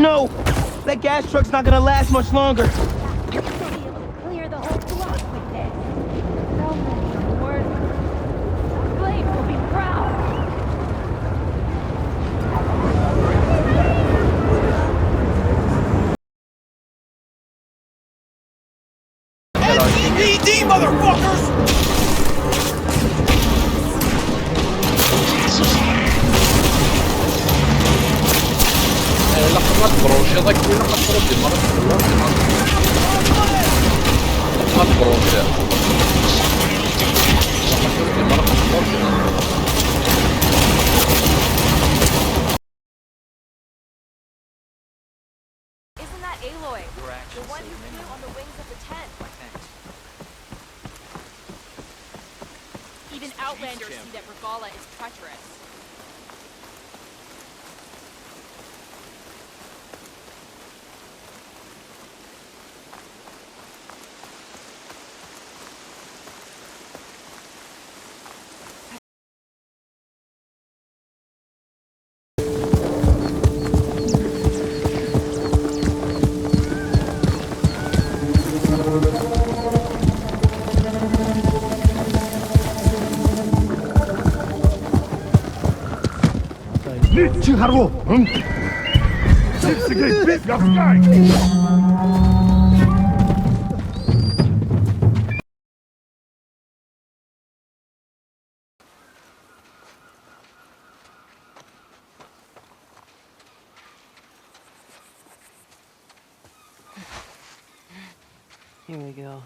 no! That gas truck's not gonna last much longer. You'll be able to clear the whole block with this. So many words. Blake will be proud. NCPD, motherfuckers! لقطات بروشة ضاك وين لقطات بروشة مرة لقطات بروشة Isn't that Aloy? The one who flew on the wings of the tent. Even Outlanders see that Regala is treacherous. Чи гарво? Here we go.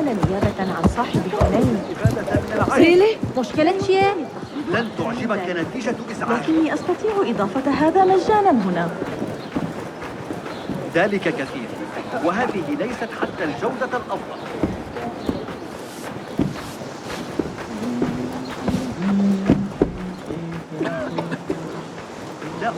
نيابة عن صاحب الكلام. سيلي مشكلة شيء؟ لن تعجبك نتيجة إزعاج. لكني أستطيع إضافة هذا مجانا هنا. ذلك كثير، وهذه ليست حتى الجودة الأفضل. لا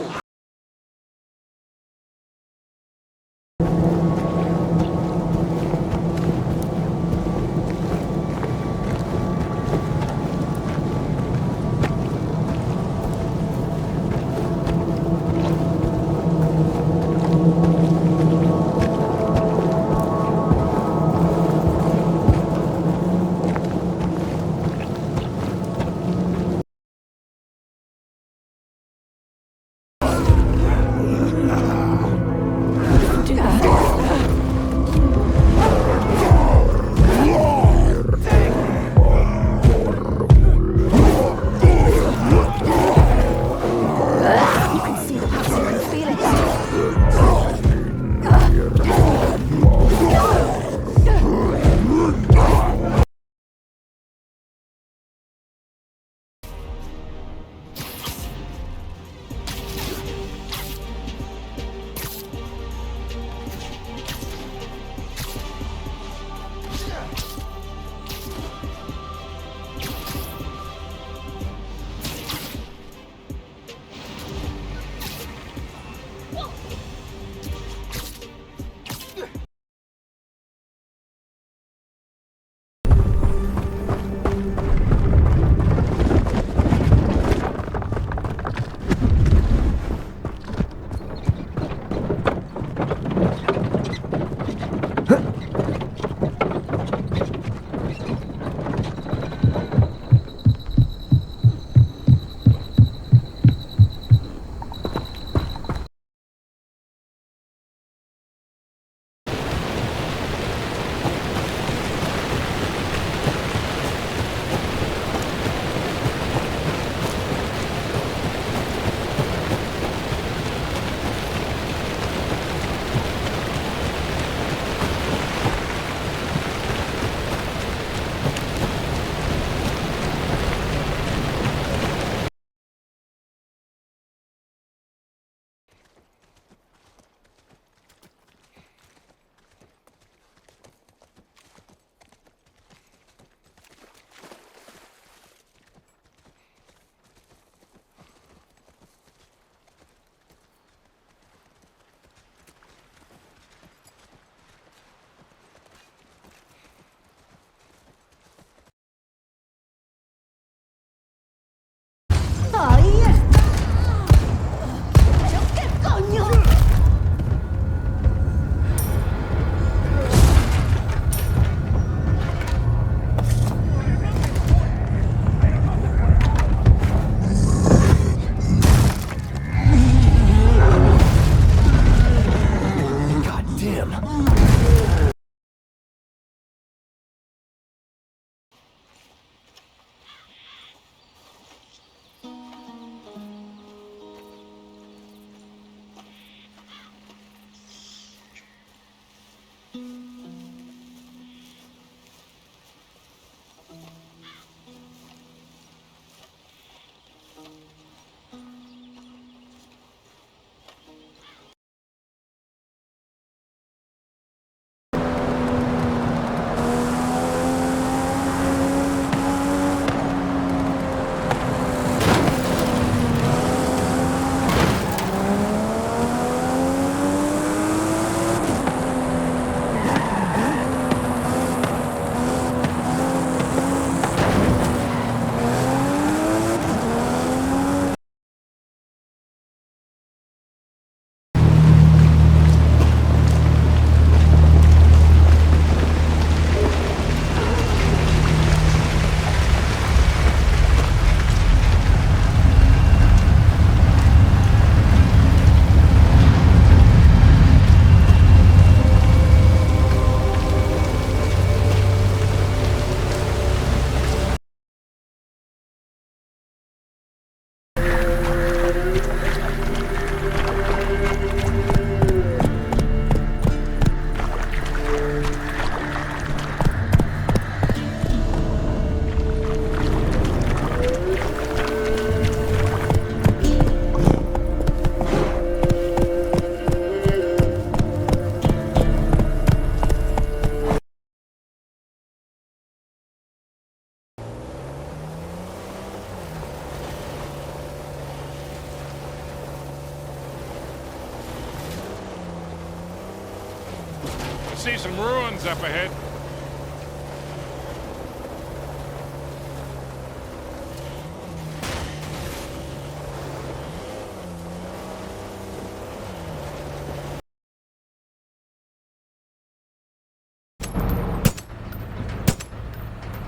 see some ruins up ahead.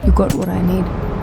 You got what I need.